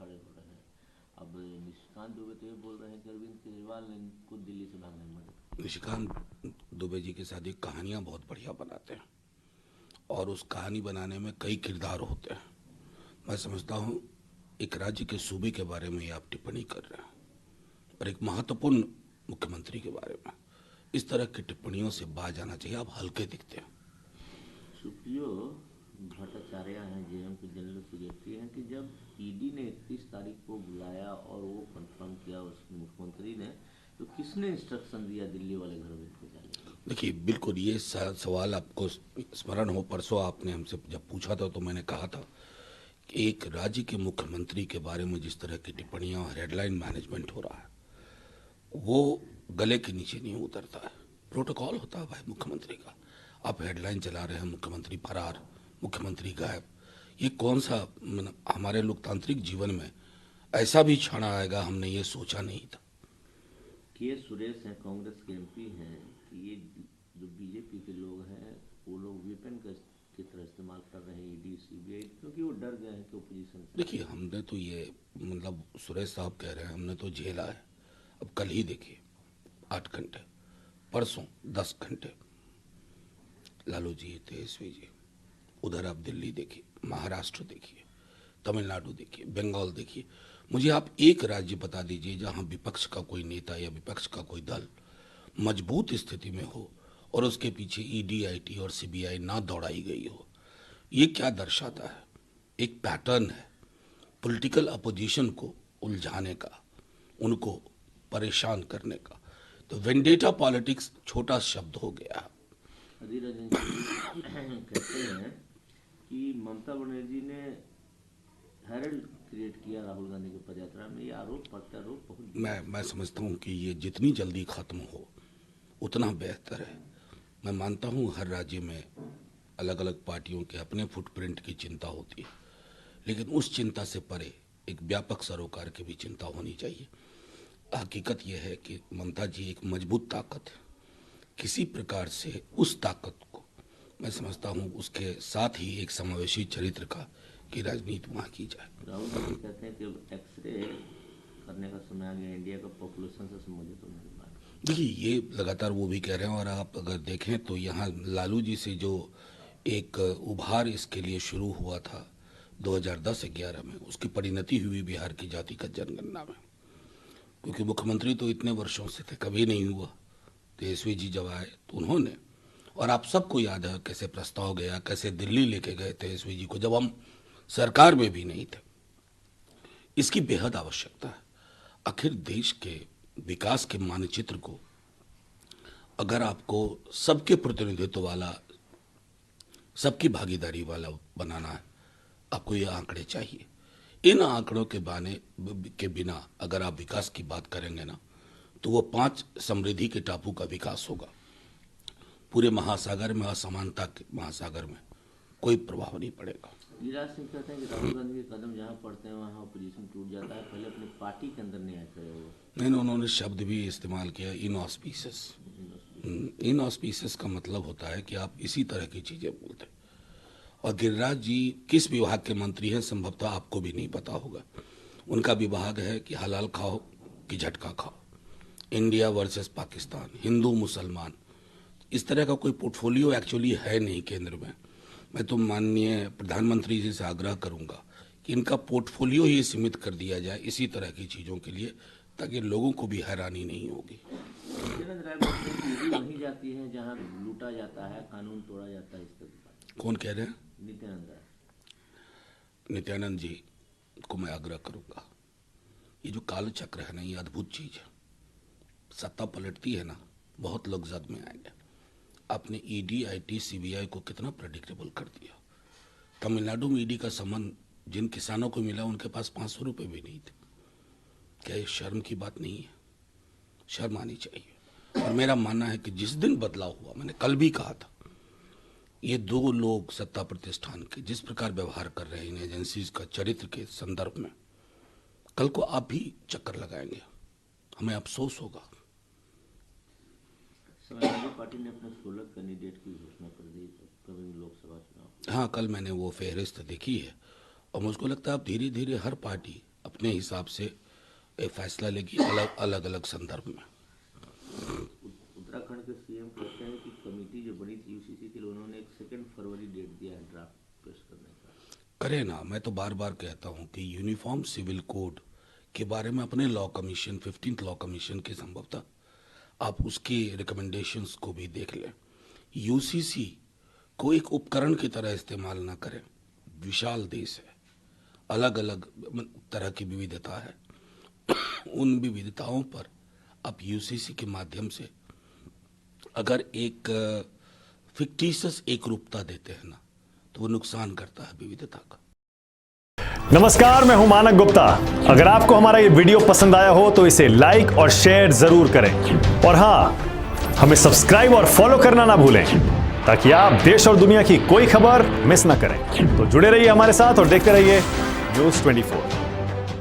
खड़े हो रहे हैं। अब निशिकांत दुबे तो ये बोल रहे हैं कि अरविंद केजरीवाल ने इनको दिल्ली से भागने में मदद निशिकांत दुबे जी के साथ कहानियाँ बहुत बढ़िया बनाते हैं और उस कहानी बनाने में कई किरदार होते हैं। मैं समझता हूँ एक राज्य के सूबे के बारे में आप टिप्पणी कर रहे हैं और एक महत्वपूर्ण मुख्यमंत्री के बारे में इस तरह की टिप्पणियों से बाज आना चाहिए। आप हल्के दिखते हैं। की। सुप्रियो भट्टाचार्य हैं, जेएम के जनरल सेक्रेटरी हैं, कि जब ईडी ने 31 तारीख को बुलाया और वो कंफर्म किया उस मुख्यमंत्री ने, तो किसने इंस्ट्रक्शन दिया दिल्ली वाले घर में इनको जाने के लिए? देखिए, बिल्कुल ये सवाल आपको स्मरण हो, परसों आपने हमसे जब पूछा था तो मैंने कहा था कि एक राज्य के मुख्यमंत्री के बारे में जिस तरह की टिप्पणियां और हेडलाइन मैनेजमेंट हो रहा है वो गले के नीचे नहीं उतरता है। प्रोटोकॉल होता है भाई मुख्यमंत्री का। आप हेडलाइन चला रहे हैं मुख्यमंत्री फरार, मुख्यमंत्री गायब। ये कौन सा हमारे लोकतांत्रिक जीवन में ऐसा भी क्षण आएगा, हमने ये सोचा नहीं था। के सुरेश हैं, कांग्रेस के एमपी हैं, कि ये जो बीजेपी के लोग हैं वो लोग वेपन का की तरह इस्तेमाल कर रहे हैं ईडी सीबीआई, क्योंकि वो डर गए हैं कि ओपोजिशन से। देखिए, हमने तो ये सुरेश साहब कह रहे हैं हमने तो झेला है। अब कल ही देखिए 8 घंटे, परसों 10 घंटे लालू जी, तेजस्वी जी, उधर आप दिल्ली देखिए, महाराष्ट्र देखिए, तमिलनाडु देखिए, बंगाल देखिए। मुझे आप एक राज्य बता दीजिए जहां विपक्ष का कोई नेता या विपक्ष का कोई दल मजबूत स्थिति में हो और उसके पीछे ईडी, आईटी और सीबीआई ना दौड़ाई गई हो। ये क्या दर्शाता है? एक पैटर्न है पॉलिटिकल अपोजिशन को उलझाने का, उनको परेशान करने का। तो वेंडेटा पॉलिटिक्स छोटा शब्द हो गया। अधीर रंजन चौधरी कहते हैं कि ममता बनर्जी ने हेरल्ड क्रिएट किया राहुल गांधी की पदयात्रा में। ये आरोप प्रत्यारोप बहुत मैं समझता हूँ कि ये जितनी जल्दी खत्म हो उतना बेहतर है। मैं मानता हूँ हर राज्य में अलग अलग पार्टियों के अपने फुटप्रिंट की चिंता होती है, लेकिन उस चिंता से परे एक व्यापक सरोकार की भी चिंता होनी चाहिए। हकीकत यह है कि ममता जी एक मजबूत ताकत है। किसी प्रकार से उस ताकत को मैं समझता हूँ उसके साथ ही एक समावेशी चरित्र का की राजनीति वहाँ की जाए। राहुल गांधी कहते हैं कि एक्सरे करने का समय आ गया इंडिया का पॉपुलेशन से संबंधित होने के बाद। देखिए, ये लगातार वो भी कह रहे हैं और आप अगर देखें तो यहाँ लालू जी से जो एक उभार इसके लिए शुरू हुआ था 2010-11 में, उसकी परिणति हुई बिहार की जातिगत जनगणना में। क्योंकि मुख्यमंत्री तो इतने वर्षों से थे, कभी नहीं हुआ। तेजस्वी जी जब आए तो उन्होंने, और आप सबको याद है कैसे प्रस्ताव गया, कैसे दिल्ली लेके गए तेजस्वी जी को जब हम सरकार में भी नहीं थे। इसकी बेहद आवश्यकता है। आखिर देश के विकास के मानचित्र को अगर आपको सबके प्रतिनिधित्व वाला, सबकी भागीदारी वाला बनाना है, आपको ये आंकड़े चाहिए। इन आंकड़ों के बिना अगर आप विकास की बात करेंगे ना, तो वो 5 समृद्धि के टापू का विकास होगा। पूरे महासागर में, असमानता के महासागर में कोई प्रभाव नहीं पड़ेगा। गिरिराज सिंह कहते हैं कि राहुल गांधी के कदम जहाँ पड़ते हैं वहाँ अपोजिशन टूट जाता है। पहले अपनी पार्टी के अंदर न्याय करे वो। नहीं, उन्होंने शब्द भी इस्तेमाल किया, इनऑस्पिशियस। इनऑस्पिशियस का मतलब होता है कि आप इसी तरह की चीजें बोलते हैं। और गिरिराज जी किस विभाग के मंत्री हैं संभवतः आपको भी नहीं पता होगा। उनका विभाग है कि हलाल खाओ कि झटका खाओ, इंडिया वर्सेस पाकिस्तान, हिंदू मुसलमान। इस तरह का कोई पोर्टफोलियो एक्चुअली है नहीं केंद्र में। मैं तो माननीय प्रधानमंत्री जी से आग्रह करूंगा कि इनका पोर्टफोलियो ही सीमित कर दिया जाए इसी तरह की चीज़ों के लिए, ताकि लोगों को भी हैरानी नहीं होगी। नित्यानंद राय बोलते हैं कि ईडी वहीं जाती है जहाँ लूटा जाता है, कानून तोड़ा जाता है। इस तरह की बात कौन कह रहे हैं? नित्यानंद राय। नित्यानंद जी को मैं आग्रह करूंगा, ये जो काल चक्र है ना, ये अद्भुत चीज है। सत्ता पलटती है ना, बहुत लोग जद में आएंगे। आपने ईडी, आईटी, सीबीआई को कितना प्रेडिक्टेबल कर दिया। तमिलनाडु में ईडी का संबंध जिन किसानों को मिला उनके पास 500 रुपए भी नहीं थे। क्या ये शर्म की बात नहीं है? शर्म आनी चाहिए। और मेरा मानना है कि जिस दिन बदलाव हुआ, मैंने कल भी कहा था, ये 2 लोग सत्ता प्रतिष्ठान के जिस प्रकार व्यवहार कर रहे हैं इन एजेंसीज का चरित्र के संदर्भ में, कल को आप भी चक्कर लगाएंगे, हमें अफसोस होगा। समाजवादी पार्टी ने अपने 16 कैंडिडेट की घोषणा कर दी कभी लोकसभा चुनाव। हाँ, कल मैंने वो फहरिस्त देखी है और मुझको लगता है अब धीरे धीरे हर पार्टी अपना अपने हिसाब से एक फैसला लेगी अलग अलग संदर्भ में। उत्तराखंड के सीएम कहते हैं कि कमेटी जो बनी थी यूसीसी के लिए, उन्होंने एक 2 फरवरी डेट दिया है ड्राफ्ट पेश करने का। करे ना, मैं तो बार बार कहता हूं कि यूनिफॉर्म सिविल कोड के बारे में अपने law commission 15th law commission के संभवतः आप उसकी रिकमेंडेशंस को भी देख लें। यूसीसी को एक उपकरण की तरह इस्तेमाल ना करें। विशाल देश है, अलग अलग तरह की विविधता है। उन विविधताओं पर आप यूसीसी के माध्यम से अगर एक फिक्टिशियस एक रूपता देते हैं ना, तो वो नुकसान करता है विविधता का। नमस्कार, मैं हूं मानक गुप्ता। अगर आपको हमारा ये वीडियो पसंद आया हो तो इसे लाइक और शेयर जरूर करें, और हां, हमें सब्सक्राइब और फॉलो करना ना भूलें ताकि आप देश और दुनिया की कोई खबर मिस ना करें। तो जुड़े रहिए हमारे साथ और देखते रहिए न्यूज़ 24।